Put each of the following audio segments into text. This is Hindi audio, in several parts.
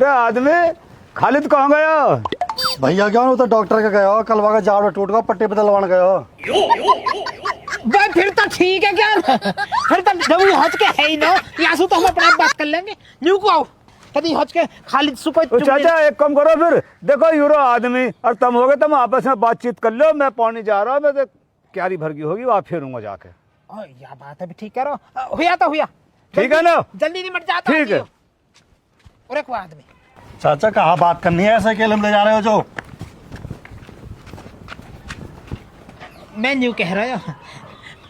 अरे आदमी खालिद कहाँ गया? भैया क्या तो डॉक्टर के गया, कलवा का जाड़ टूट गया, पट्टी बदलवाने गया। भाई फिर तो ठीक है क्या? फिर तो जब हज के है ही ना, यासु तो हम अपने आप बात कर लेंगे। न्यू को आओ कभी हज के खालिद सुको। तो चाचा एक काम करो फिर, देखो यूरो आदमी और तुम हो गए, तुम आपस में बातचीत कर लो। मैं पानी जा रहा हूँ, मैं तो क्यारी भर गई होगी, वहाँ फेरूंगा जाके। या बात है भी ठीक कह रहा हो। हुआ तो हुआ, ठीक है ना? जल्दी निमट जाता। ठीक है। और एक आदमी चाचा कहाँ बात करनी है, ऐसे अकेले में ले जा रहे हो जो? मैं न्यू कह रहा हूँ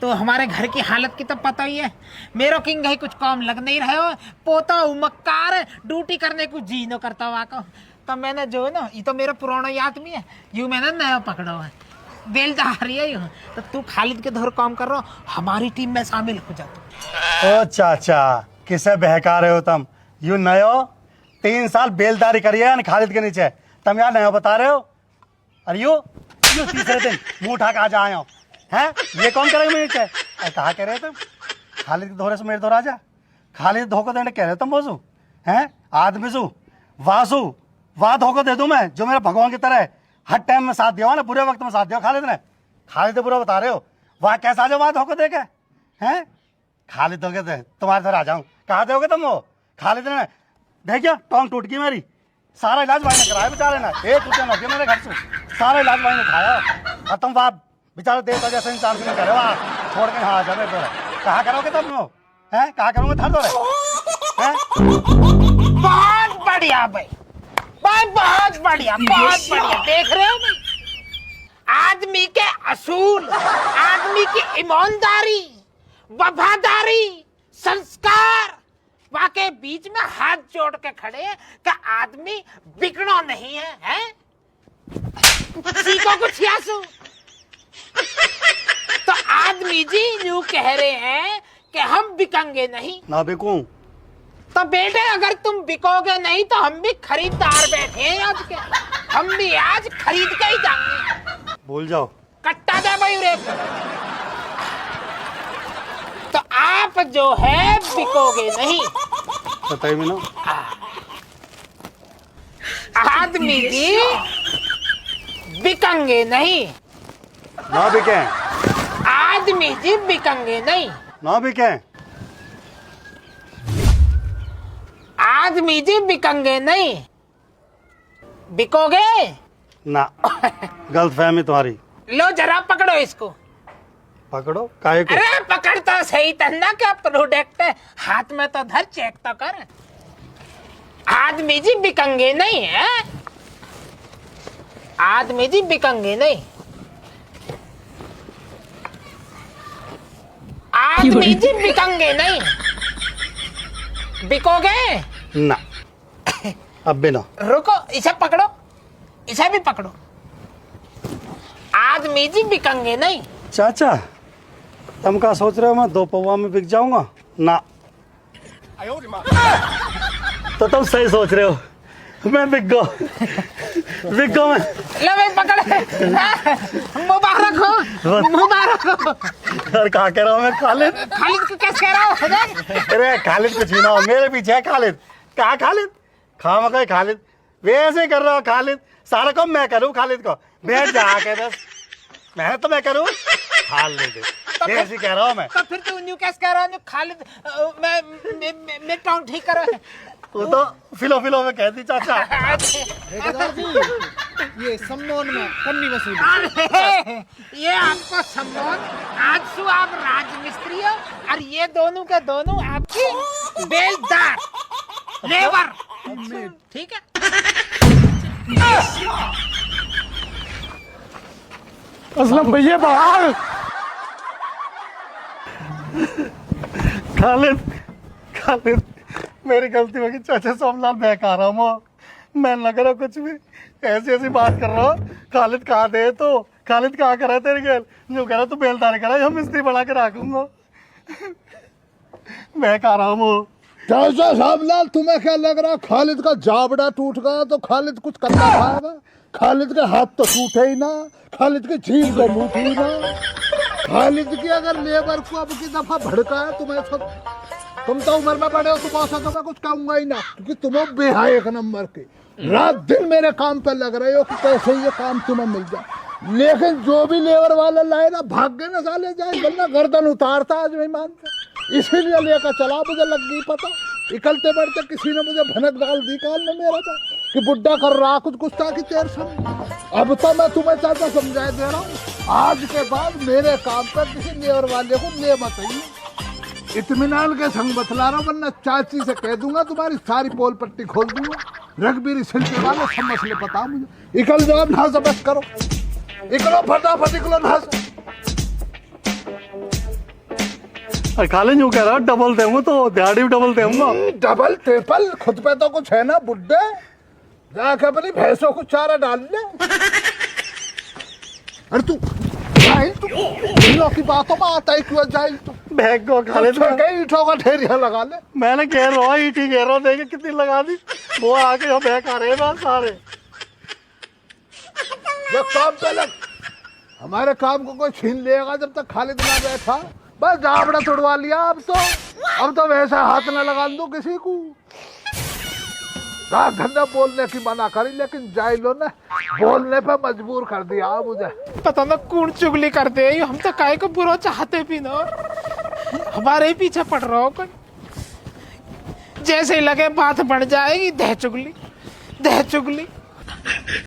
तो हमारे घर की हालत की तो पता ही है। मेरो किंग है कुछ काम लग नहीं रहे हो, पोता मक्कार ड्यूटी करने को जी न करता हुआ को। तो मैंने जो ना, ये तो मेरा पुराना आदमी है, यूं मैंने नया पकड़ा हुआ है, बेलदार है यूं। तो तू खालिद के धोर काम कर रहा हो, हमारी टीम में शामिल हो जा तू। ओ चाचा किसे बहका रहे हो तुम? यू नयो 3 साल बेलदारी करिए खालिद के नीचे, तुम यार नयो बता रहे हो? अरे यू तीसरे दिन मुंह उठा के आज आए हो हैं? ये कौन करेगा मेरे नीचे? कहा कह रहे तुम खालिद के धोरे से मेरे धोरा जा? खालिद धोखा देने कह रहे तुम बोसू हैं? आदमी सू वासु वाह धोखा दे दूं मैं, जो मेरा भगवान की तरह है। हर टाइम में साथ दिया ना, बुरे वक्त में साथ दिया खालिद ने। खालिद बुरा बता रहे हो, वाह कैसा जो वाह धोखा दे के हैं? खालिद धोखे दे तुम्हारे घर आ जाऊं, कहाँ दोगे तुम वो? खालिद ने देखिए टांग टूट गई मेरी, सारा इलाज भाई ने कराया बेचारे ने, 1 रुपया न दिया मेरे घर से, सारा इलाज भाई ने खाया। और तुम वाह बेचारे देवता जैसे इंसान से नहीं करे, वाह छोड़ के हाँ जा मेरे। कहाँ करोगे तुम वो हैं? कहाँ करोगे थर दो? बहुत बढ़िया भाई, बहुत बढ़िया, बहुत बढ़िया। देख रहे हो भाई, आदमी के असूल, आदमी की ईमानदारी, वफादारी, संस्कार, वाके बीच में हाथ जोड़ के खड़े हैं कि आदमी बिगड़ो नहीं है, हैं? सीखो कुछ यासु। तो आदमी जी यूं कह रहे हैं कि हम बिकेंगे नहीं। ना बिकूं तो बेटे अगर तुम बिकोगे नहीं तो हम भी खरीदार बैठे हैं आज के, हम भी आज खरीद के ही जाएंगे। भूल जाओ, कट्टा दे भाई रे। तो आप जो है बिकोगे नहीं, बताइए ना। आदमी जी बिकेंगे नहीं, ना बिके, आदमी जी बिकेंगे नहीं, ना बिके, आदमी जी बिकेंगे नहीं। बिकोगे ना। गलतफहमी तुम्हारी। लो जरा पकड़ो इसको। पकड़ो काहे को? अरे पकड़ तो सही तन्ना, क्या प्रोडक्ट है हाथ में तो धर, चेक तो कर। आदमी जी बिकेंगे नहीं है, आदमी जी बिकेंगे नहीं, आदमी जी बिकेंगे नहीं। बिकोगे ना, अब भी ना। रुको, इसे पकड़ो, इसे भी पकड़ो। आदमी जी बिकेंगे नहीं। चाचा तुम क्या सोच रहे हो मैं 2 पौवा में बिक जाऊंगा? ना। तो तुम सही सोच रहे हो, मैं बिक गो मैं। ले भाई पकड़, मुबारक हो, मुबारक हो। और कहा कह रहा हूँ मैं? खालिद, खालिद को कैसे कह रहा हो? अरे खालिद कुछ भी ना हो, मेरे पीछे है खालिद। कहा खालिद? खाम गए खालिद, वैसे कर रहा हो खालिद, सारा काम मैं करूँ खालिद को, बैठ जाके बस मैं तो मैं करूँ खालिद, ऐसे कह रहा हूँ मैं। तो फिर तू न्यू कैसे कह रहा है खालिद? मैं टाउन ठीक कर रहा है। वो तो फिलो में कहती चाचा। ये सम्मान में कन्नी वसूली। अरे ये आपको सम्मान, आज सु आप राजमिस्त्री हो और ये दोनों के दोनों आपकी बेलदार लेबर, ठीक है? असलम भैया बाहर। खालिद मेरी गलती होगी चाचा, सोमलाल बहका रहा हूँ मैं, न करो कुछ भी, ऐसी बात कर रहा हूँ। खालिद कहाँ दे तो, खालिद कहाँ करा तेरे गेल, जो कह रहा तू बेलदारी करा, हम मिस्त्री बना के रखूंगा। बहका रहा हूँ। चाचा सोमलाल तुम्हें क्या लग रहा खालिद का जाबड़ा टूट गया तो खालिद कुछ करना खाएगा? खालिद के हाथ तो टूटे ही ना, खालिद की जीभ तो टूटी ही ना। खालिद की अगर लेबर को अब की दफा भड़का है तुम्हें सब तुम तो उम्र में बड़े हो, तुम ऐसा तो मैं कुछ कहूंगा ही ना, क्योंकि तुम हो बेहा एक नंबर के। रात दिन मेरे काम पे लग रहे हो कि कैसे ये काम तुम्हें मिल जाए, लेकिन जो भी लेबर वाला लाए ना भाग गए ना साले जाए, वरना गर्दन उतारता आज नहीं मानते। इसीलिए लेकर चला, मुझे लग गई पता। निकलते बढ़ते किसी ने मुझे भनक डाल दी कान में मेरा था कि बुड्ढा कर रहा कुछ गुस्सा की तेर समझ। अब तो मैं तुम्हें चाचा समझा दे रहा हूँ, आज के बाद मेरे काम पर किसी लेबर वाले को ले बताइए। इत्मीनान के संग बतला रहा हूँ, वरना चाची से कह दूंगा तुम्हारी सारी पोल पट्टी खोल दूंगा। रघबीर सिलते वाले सब मसले पता मुझे। निकल जाओ ना, से बस करो, निकलो फटाफट निकलो ना से। खालिद यूं कह रहा डबल दूंगा तो दिहाड़ी भी डबल दूंगा। डबल ट्रिपल खुद पे तो कुछ है ना बुड्ढे, जाके अपनी भैंसों को चारा डाल ले। अरे तू इन की बातों में आता है क्यों जाए तू? बैग को खालिद कई ईंटों का ढेरिया लगा ले। मैंने कह रहा हूँ ईटी कह रहा हूँ, देखे कितनी लगा दी। वो आके जो बैग आ रहे हैं बात सारे। जब काम पे लग, हमारे काम को कोई छीन लेगा जब तक खालिद ना बैठा। बस जाबड़ा तोड़वा लिया अब तो वैसा हाथ न लगा दो किसी को। धंधा बोलने की मना करी, लेकिन जाइलो ने बोलने पे मजबूर कर दिया मुझे। पता ना कौन चुगली करते हैं, हम तो काय को बुरा चाहते भी ना, हमारे ही पीछे पड़ रहा हो कोई। जैसे ही लगे बात बढ़ जाएगी, दह चुगली।